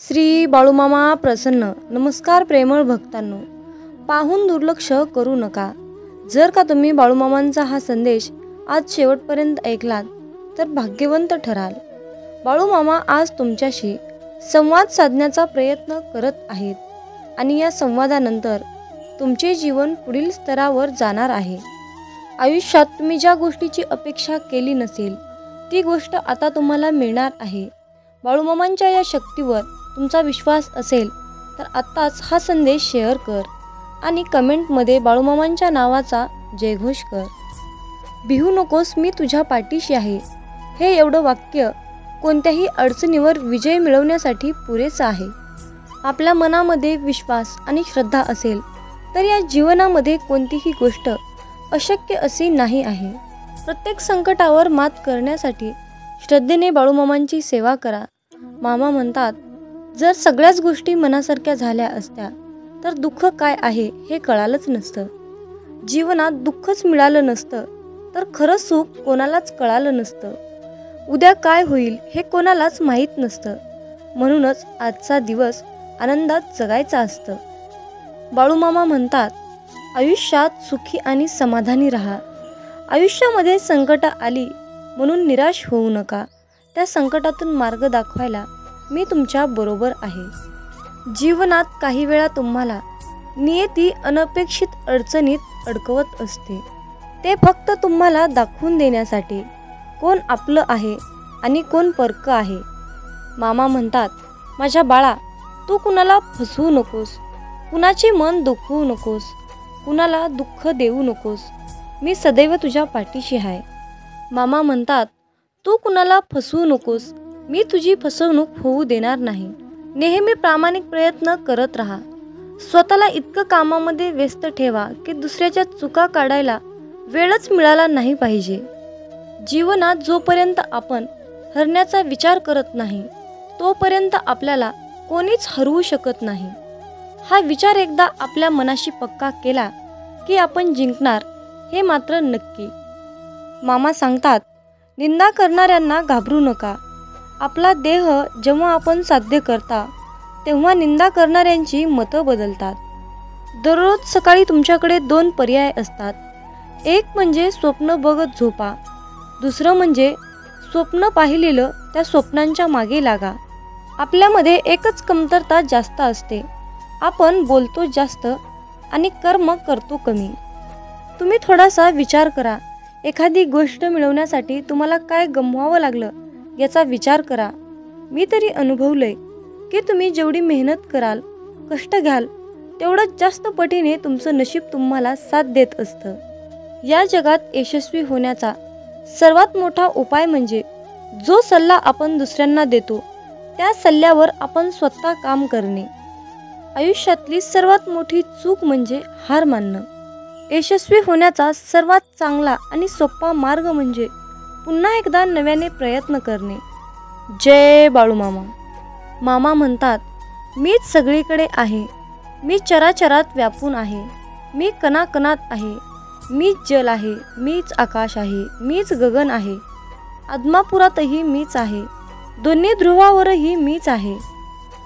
श्री बाळूमामा प्रसन्न. नमस्कार प्रेमळ भक्तांनो, पाहून दुर्लक्ष करू नका. जर का तुम्ही बाळूमामांचा हा संदेश आज शेवटपर्यंत ऐकलात तर भाग्यवंत ठराल. बाळूमामा आज तुमच्याशी संवाद साधण्याचा प्रयत्न करत आहेत आणि या संवादानंतर तुमचे जीवन पुढील स्तरावर जाणार आहे. आयुष्यात तुम्ही ज्या गोष्टीची अपेक्षा केली नसेल ती गोष्ट आता तुम्हाला मिळणार आहे. बाळूमामांच्या या शक्तीवर तुमचा विश्वास असेल तर आत्ताच हा संदेश शेअर कर आणि कमेंटमध्ये बाळूमामांच्या नावाचा जयघोष कर. भिवू नकोस, मी तुझ्या पाठीशी आहे. हे एवढं वाक्य कोणत्याही अडचणीवर विजय मिळवण्यासाठी पुरेसं आहे. आपल्या मनामध्ये विश्वास आणि श्रद्धा असेल तर या जीवनामध्ये कोणतीही गोष्ट अशक्य अशी नाही आहे. प्रत्येक संकटावर मात करण्यासाठी श्रद्धेने बाळूमामांची सेवा करा. मामा म्हणतात, जर सगळ्याच गोष्टी मनासारख्या झाल्या असत्या तर दुःख काय आहे हे कळालंच नसतं. जीवनात दुःखच मिळालं नसतं तर खरं सुख कोणालाच कळालं नसतं. उद्या काय होईल हे कोणालाच माहीत नसतं. म्हणूनच आजचा दिवस आनंदात जगायचा असतं. बाळूमामा म्हणतात, आयुष्यात सुखी आणि समाधानी राहा. आयुष्यामध्ये संकट आली म्हणून निराश होऊ नका. त्या संकटातून मार्ग दाखवायला मी तुमच्या बरोबर आहे. जीवनात काही वेळा तुम्हाला नियती अनपेक्षित अडचणीत अडकवत असते. ते फक्त तुम्हाला दाखवून देण्यासाठी कोण आपलं आहे आणि कोण परकं आहे. मामा म्हणतात, माझ्या बाळा, तू कुणाला फसवू नकोस, कुणाचे मन दुखवू नकोस, कुणाला दुःख देऊ नकोस. मी सदैव तुझ्या पाठीशी आहे. मामा म्हणतात, तू कुणाला फसवू नकोस, मी तुझी फसवणूक होऊ देणार नाही. नेहमी प्रामाणिक प्रयत्न करत राहा. स्वतःला इतकं कामामध्ये व्यस्त ठेवा की दुसऱ्याच्या चुका काढायला वेळच मिळाला नाही पाहिजे. जीवनात जोपर्यंत आपण हरण्याचा विचार करत नाही तोपर्यंत आपल्याला कोणीच हरवू शकत नाही. हा विचार एकदा आपल्या मनाशी पक्का केला की आपण जिंकणार हे मात्र नक्की. मामा सांगतात, निंदा करणाऱ्यांना घाबरू नका. आपला देह जेव्हा आपण साध्य करता तेव्हा निंदा करणाऱ्यांची मतं बदलतात. दररोज सकाळी तुमच्याकडे 2 पर्याय असतात. एक म्हणजे स्वप्न बघत झोपा, दुसरं म्हणजे स्वप्न पाहिलेलं त्या स्वप्नांच्या मागे लागा. आपल्यामध्ये एकच कमतरता जास्त असते, आपण बोलतो जास्त आणि कर्म करतो कमी. तुम्ही थोडासा विचार करा. एखादी गोष्ट मिळवण्यासाठी तुम्हाला काय गमवावं लागलं याचा विचार करा. मी तरी अनुभवलंय की तुम्ही जेवढी मेहनत कराल, कष्ट घ्याल, तेवढंच जास्त पटीने तुमचं नशीब तुम्हाला साथ देत असतं. या जगात यशस्वी होण्याचा सर्वात मोठा उपाय म्हणजे जो सल्ला आपण दुसऱ्यांना देतो त्या सल्ल्यावर आपण स्वतः काम करणे. आयुष्यातली सर्वात मोठी चूक म्हणजे हार मानणं. यशस्वी होण्याचा सर्वात चांगला आणि सोपा मार्ग म्हणजे पुन्हा एकदा नव्याने प्रयत्न करणे. जय बाळूमामा. मामा म्हणतात, मीच सगळीकडे आहे. मी चराचरात व्यापून आहे. मी कणाकणात आहे. मीच जल आहे, मीच आकाश आहे, मीच गगन आहे. आदमापुरातही मीच आहे. दोन्ही ध्रुवावरही मीच आहे.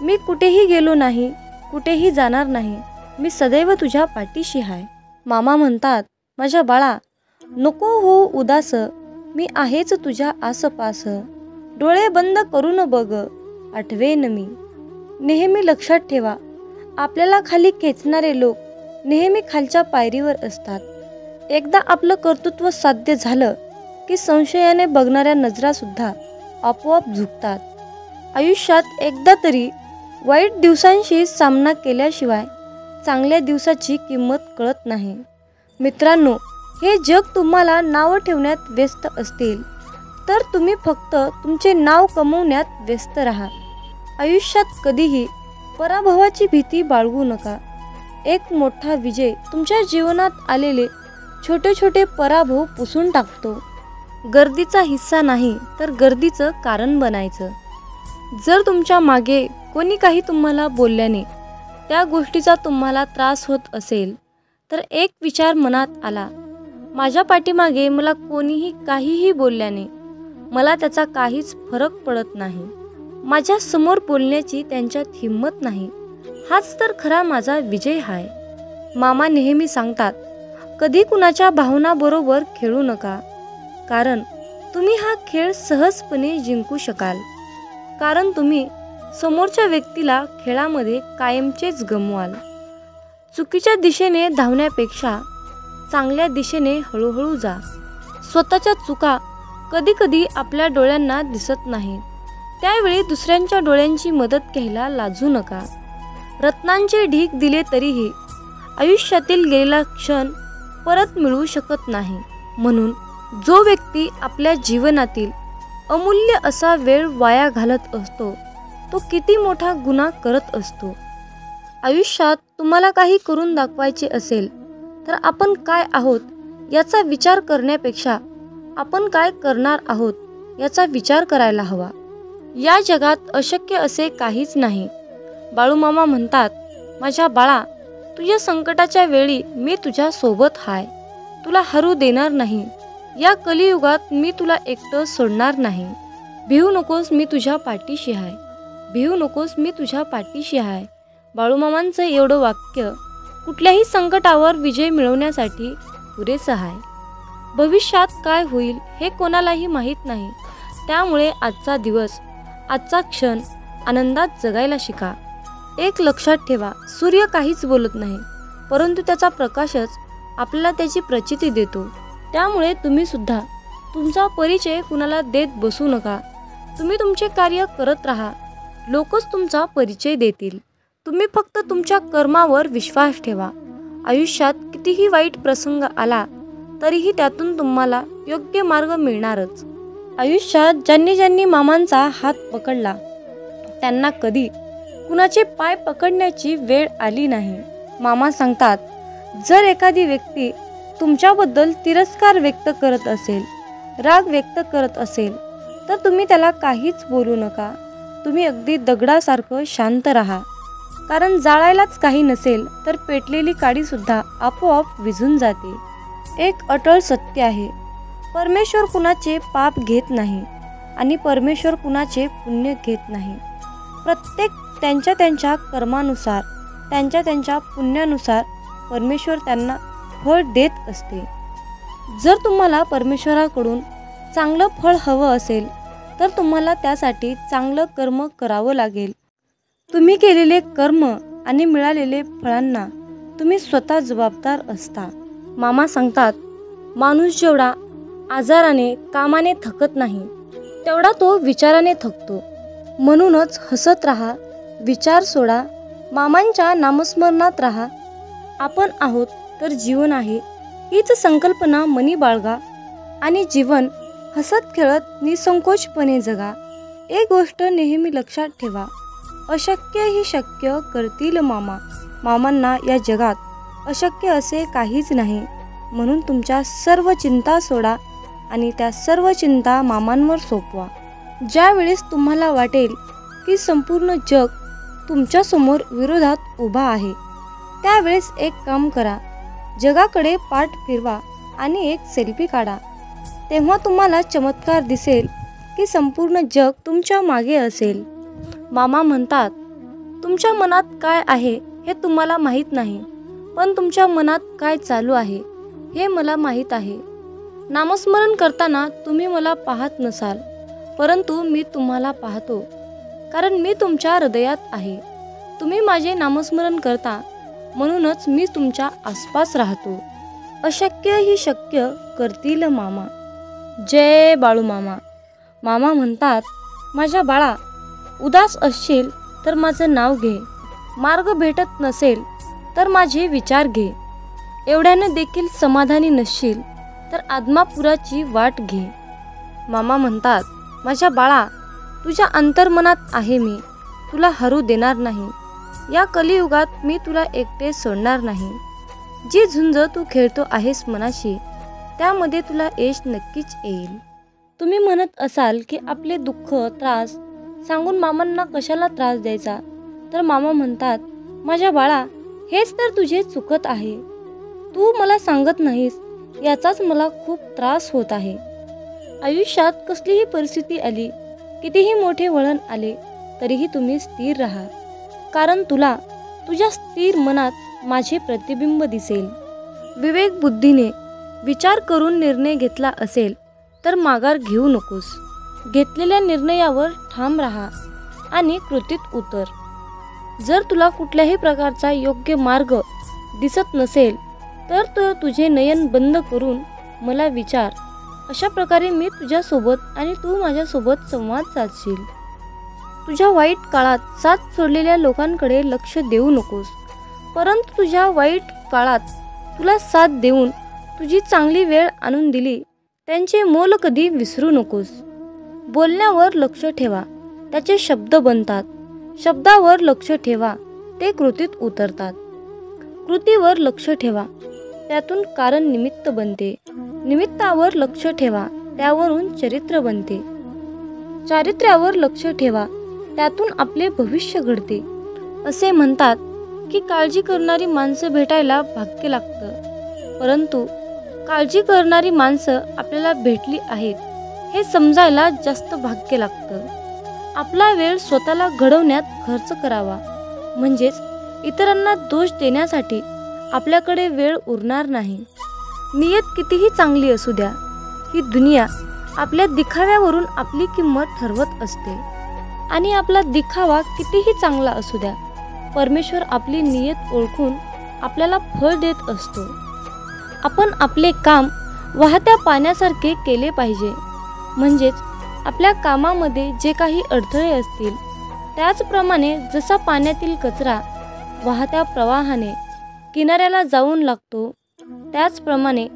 मी कुठेही गेलो नाही, कुठेही जाणार नाही. मी सदैव तुझ्या पाठीशी आहे. मामा म्हणतात, माझ्या बाळा, नको हो उदास, मी आहेच तुझ्या आसपास. डोळे बंद करून बघ, आठवेन मी. नेहमी लक्षात ठेवा, आपल्याला खाली खेचणारे लोक नेहमी खालच्या पायरीवर असतात. एकदा आपलं कर्तृत्व साध्य झालं की संशयाने बघणाऱ्या नजरासुद्धा आपोआप झुकतात. आयुष्यात एकदा तरी वाईट दिवसांशी सामना केल्याशिवाय चांगल्या दिवसाची किंमत कळत नाही. मित्रांनो, हे जग तुम्हाला नावं ठेवण्यात व्यस्त असतील तर तुम्ही फक्त तुमचे नाव कमवण्यात व्यस्त राहा. आयुष्यात कधीही पराभवाची भीती बाळगू नका. एक मोठा विजय तुमच्या जीवनात आलेले छोटे छोटे पराभव पुसून टाकतो. गर्दीचा हिस्सा नाही तर गर्दीचं कारण बनायचं. जर तुमच्या मागे कोणी काही तुम्हाला बोलल्याने त्या गोष्टीचा तुम्हाला त्रास होत असेल तर एक विचार मनात आला, माझ्या पाठीमागे मला कोणीही काहीही बोलल्याने मला त्याचा काहीच फरक पडत नाही. माझ्या समोर बोलण्याची त्यांच्यात हिंमत नाही. हाच तर खरा माझा विजय आहे. मामा नेहमी सांगतात, कधी कुणाच्या भावनाबरोबर खेळू नका, कारण तुम्ही हा खेळ सहजपणे जिंकू शकाल. कारण तुम्ही समोरच्या व्यक्तीला खेळामध्ये कायमचेच गमवाल. चुकीच्या दिशेने धावण्यापेक्षा चांगल्या दिशेने हळूहळू जा. स्वतःच्या चुका कधीकधी आपल्या डोळ्यांना दिसत नाहीत, त्यावेळी दुसऱ्यांच्या डोळ्यांची मदत घ्यायला लाजू नका. रत्नांचे ढीग दिले तरीही आयुष्यातील गेलेला क्षण परत मिळू शकत नाही. म्हणून जो व्यक्ती आपल्या जीवनातील अमूल्य असा वेळ वाया घालत असतो तो किती मोठा गुन्हा करत असतो. आयुष्यात तुम्हाला काही करून दाखवायचे असेल तर आपण काय आहोत याचा विचार करण्यापेक्षा आपण काय करणार आहोत याचा विचार करायला हवा. या जगात अशक्य असे काहीच नाही. बाळूमामा म्हणतात, माझ्या बाळा, तुझ्या संकटाच्या वेळी मी तुझ्या सोबत हाय. तुला हरू देणार नाही. या कलियुगात मी तुला एकटं सोडणार नाही. भिवू नकोस, मी तुझ्या पाठीशी आहे. भिवू नकोस, मी तुझ्या पाठीशी आहे. बाळूमामांचं एवढं वाक्य कुठल्याही संकटावर विजय मिळवण्यासाठी पुरेसं आहे. भविष्यात काय होईल हे कोणालाही माहीत नाही. त्यामुळे आजचा दिवस, आजचा क्षण आनंदात जगायला शिका. एक लक्षात ठेवा, सूर्य काहीच बोलत नाही, परंतु त्याचा प्रकाशच आपल्याला त्याची प्रचिती देतो. त्यामुळे तुम्ही सुद्धा तुमचा परिचय कुणाला देत बसू नका. तुम्ही तुमचे कार्य करत राहा. लोकच तुमचा परिचय देतील. तुम्ही फक्त तुमच्या कर्मावर विश्वास ठेवा. आयुष्यात कितीही वाईट प्रसंग आला तरीही त्यातून तुम्हाला योग्य मार्ग मिळणारच. आयुष्यात ज्यांनी ज्यांनी मामांचा हात पकडला त्यांना कधी कुणाचे पाय पकडण्याची वेळ आली नाही. मामा सांगतात, जर एखादी व्यक्ती तुमच्याबद्दल तिरस्कार व्यक्त करत असेल, राग व्यक्त करत असेल तर तुम्ही त्याला काहीच बोलू नका. तुम्ही अगदी दगडासारखं शांत राहा. कारण जाळायलाच काही नसेल तर पेटलेली काडीसुद्धा आपोआप विझून जाते. एक अटळ सत्य आहे, परमेश्वर कुणाचे पाप घेत नाही आणि परमेश्वर कुणाचे पुण्य घेत नाही. प्रत्येक त्यांच्या त्यांच्या कर्मानुसार, त्यांच्या त्यांच्या पुण्यानुसार परमेश्वर त्यांना फळ देत असते. जर तुम्हाला परमेश्वराकडून चांगलं फळ हवं असेल तर तुम्हाला त्यासाठी चांगलं कर्म करावं लागेल. तुम्ही केलेले कर्म आणि मिळालेले फळांना तुम्ही स्वतः जबाबदार असता. मामा सांगतात, माणूस जेवढा आजाराने, कामाने थकत नाही तेवढा तो विचाराने थकतो. म्हणूनच हसत राहा, विचार सोडा, मामांच्या नामस्मरणात राहा. आपण आहोत तर जीवन आहे हीच संकल्पना मनी बाळगा आणि जीवन हसत खेळत निसंकोचपणे जगा. एक गोष्ट नेहमी लक्षात ठेवा, अशक्य ही शक्य करतील मामा. मामांना या जगात अशक्य असे काहीच नाही. म्हणून तुमच्या सर्व चिंता सोडा आणि त्या सर्व चिंता मामांवर सोपवा. ज्यावेळेस तुम्हाला वाटेल की संपूर्ण जग तुमच्यासमोर विरोधात उभा आहे, त्यावेळेस एक काम करा, जगाकडे पाठ फिरवा आणि एक सेल्फी काढा. तेव्हा तुम्हाला चमत्कार दिसेल की संपूर्ण जग तुमच्या मागे असेल. मामा म्हणतात, तुमच्या मनात काय आहे हे तुम्हाला माहीत नाही, पण तुमच्या मनात काय चालू आहे हे मला माहीत आहे. नामस्मरण करताना तुम्ही मला पाहत नसाल, परंतु मी तुम्हाला पाहतो, कारण मी तुमच्या हृदयात आहे. तुम्ही माझे नामस्मरण करता, म्हणूनच मी तुमच्या आसपास राहतो. अशक्य ही शक्य करतील मामा. जय बाळूमामा. मामा म्हणतात, माझ्या बाळा, उदास असशील तर माझं नाव घे. मार्ग भेटत नसेल तर माझे विचार घे. एवढ्यानं देखील समाधानी नसशील तर आदमापुराची वाट घे. मामा म्हणतात, माझ्या बाळा, तुझ्या अंतर्मनात आहे मी, तुला हरू देणार नाही. या कलियुगात मी तुला एकटे सोडणार नाही. जी झुंज तू खेळतो आहेस मनाशी, त्यामध्ये तुला यश नक्कीच येईल. तुम्ही म्हणत असाल की आपले दुःख, त्रास सांगून मामांना कशाला त्रास द्यायचा, तर मामा म्हणतात, माझ्या बाळा, हेच तर तुझे चुकत आहे. तू मला सांगत नाहीस, याचाच मला खूप त्रास होत आहे. आयुष्यात कसलीही परिस्थिती आली, कितीही मोठे वळण आले तरीही तुम्ही स्थिर राहा, कारण तुला तुझ्या स्थिर मनात माझे प्रतिबिंब दिसेल. विवेक बुद्धीने विचार करून निर्णय घेतला असेल तर माघार घेऊ नकोस. घेतलेल्या निर्णयावर ठाम राहा आणि कृतीत उतर. जर तुला कुठल्याही प्रकारचा योग्य मार्ग दिसत नसेल तर तुझे नयन बंद करून मला विचार. अशा प्रकारे मी तुझ्यासोबत आणि तू माझ्यासोबत संवाद साधशील. तुझ्या वाईट काळात साथ सोडलेल्या लोकांकडे लक्ष देऊ नकोस, परंतु तुझ्या वाईट काळात तुला साथ देऊन तुझी चांगली वेळ आणून दिली त्यांचे मोल कधी विसरू नकोस. बोलण्यावर लक्ष ठेवा, त्याचे शब्द बनतात. शब्दावर लक्ष ठेवा, ते कृतीत उतरतात. कृतीवर लक्ष ठेवा, त्यातून कारण निमित्त बनते. निमित्तावर लक्ष ठेवा, त्यावरून चरित्र बनते. चारित्र्यावर लक्ष ठेवा, त्यातून आपले भविष्य घडते. असे म्हणतात की काळजी करणारी माणसं भेटायला भाग्य लागतं, परंतु काळजी करणारी माणसं आपल्याला भेटली आहेत हे समजायला जास्त भाग्य लागतं. आपला वेळ स्वतःला घडवण्यात खर्च करावा, म्हणजेच इतरांना दोष देण्यासाठी आपल्याकडे वेळ उरणार नाही. नियत कितीही चांगली असू द्या, ही दुनिया आपल्या दिखाव्यावरून आपली किंमत ठरवत असते. आणि आपला दिखावा कितीही चांगला असू द्या, परमेश्वर आपली नियत ओळखून आपल्याला फळ देत असतो. आपण आपले काम वाहत्या पाण्यासारखे केले पाहिजे, म्हणजेच आपल्या कामामध्ये जे काही अडथळे असतील त्याचप्रमाणे जसा पाण्यातील कचरा वाहत्या प्रवाहाने किनाऱ्याला जाऊन लागतो, त्याचप्रमाणे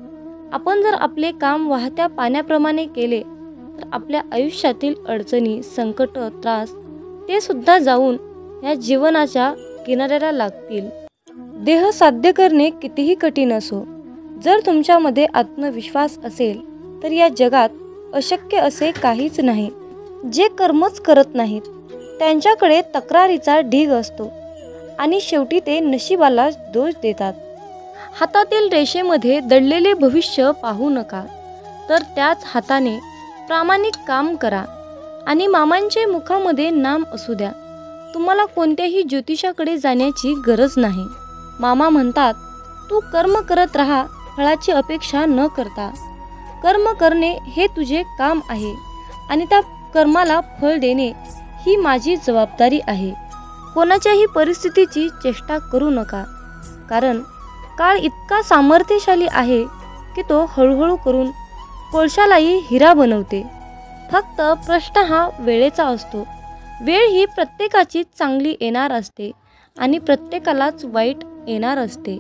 आपण जर आपले काम वाहत्या पाण्याप्रमाणे केले तर आपल्या आयुष्यातील अडचणी, संकट, त्रास ते सुद्धा जाऊन या जीवनाच्या किनाऱ्याला लागतील. देह साध्य करणे कितीही कठीण असो, जर तुमच्यामध्ये आत्मविश्वास असेल तर या जगात अशक्य असे काहीच नाही. जे कर्मच करत नाहीत त्यांच्याकडे तक्रारीचा ढीग असतो आणि शेवटी ते नशिबाला दोष देतात. हातातील रेषेमध्ये दडलेले भविष्य पाहू नका, तर त्याच हाताने प्रामाणिक काम करा आणि मामांचे मुखामध्ये नाम असू द्या. तुम्हाला कोणत्याही ज्योतिषाकडे जाण्याची गरज नाही. मामा म्हणतात, तू कर्म करत राहा, फळाची अपेक्षा न करता. कर्म करणे हे तुझे काम आहे आणि त्या कर्माला फळ देणे ही माझी जबाबदारी आहे. कोणाच्याही परिस्थितीची चेष्टा करू नका, कारण काळ इतका सामर्थ्यशाली आहे की तो हळूहळू करून कोळशालाही हिरा बनवते. फक्त प्रश्न हा वेळेचा असतो. वेळ ही प्रत्येकाची चांगली येणार असते आणि प्रत्येकालाच वाईट येणार असते.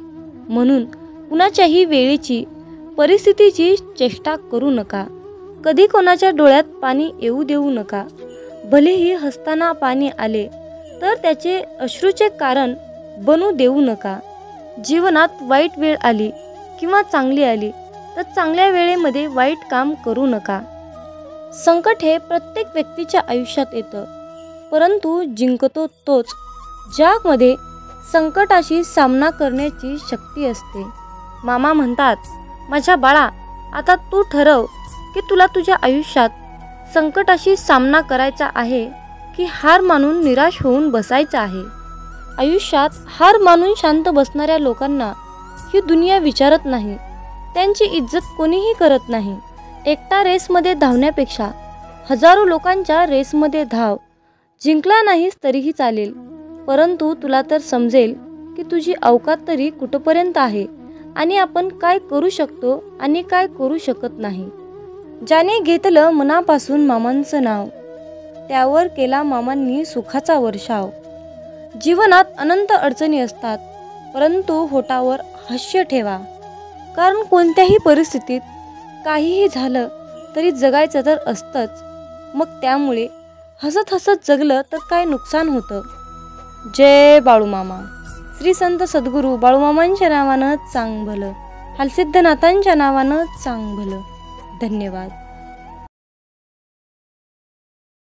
म्हणून कुणाच्याही वेळेची, परिस्थितीची चेष्टा करू नका. कधी कोणाच्या डोळ्यात पाणी येऊ देऊ नका. भलेही हसताना पाणी आले तर त्याचे अश्रूचे कारण बनू देऊ नका. जीवनात वाईट वेळ आली किंवा चांगली आली तर चांगल्या वेळेमध्ये वाईट काम करू नका. संकट हे प्रत्येक व्यक्तीच्या आयुष्यात येतं, परंतु जिंकतो तोच ज्यामध्ये संकटाशी सामना करण्याची शक्ती असते. मामा म्हणतात, माझ्या बाळा, आता तू ठरव की तुला तुझ्या आयुष्यात संकटाशी सामना करायचा आहे की हार मानून निराश होऊन बसायचा आहे. आयुष्यात हार मानून शांत बसणाऱ्या लोकांना ही दुनिया विचारत नाही, त्यांची इज्जत कोणीही करत नाही. एकटा रेसमध्ये धावण्यापेक्षा हजारो लोकांच्या रेसमध्ये धाव. जिंकला नाहीस तरीही चालेल, परंतु तुला तर समजेल की तुझी अवकात तरी कुठपर्यंत आहे आणि आपण काय करू शकतो आणि काय करू शकत नाही. ज्याने घेतलं मनापासून मामांचं नाव, त्यावर केला मामांनी सुखाचा वर्षाव. जीवनात अनंत अडचणी असतात, परंतु होठावर हास्य ठेवा, कारण कोणत्याही परिस्थितीत काहीही झालं तरी जगायचं तर असतंच. मग त्यामुळे हसत हसत जगलं तर काय नुकसान होतं. जय बाळूमामा. श्री संत सद्गुरू बाळूमामांच्या नावानं चांग भलं, हालसिद्धनाथांच्या नावानं चांग भलं. धन्यवाद.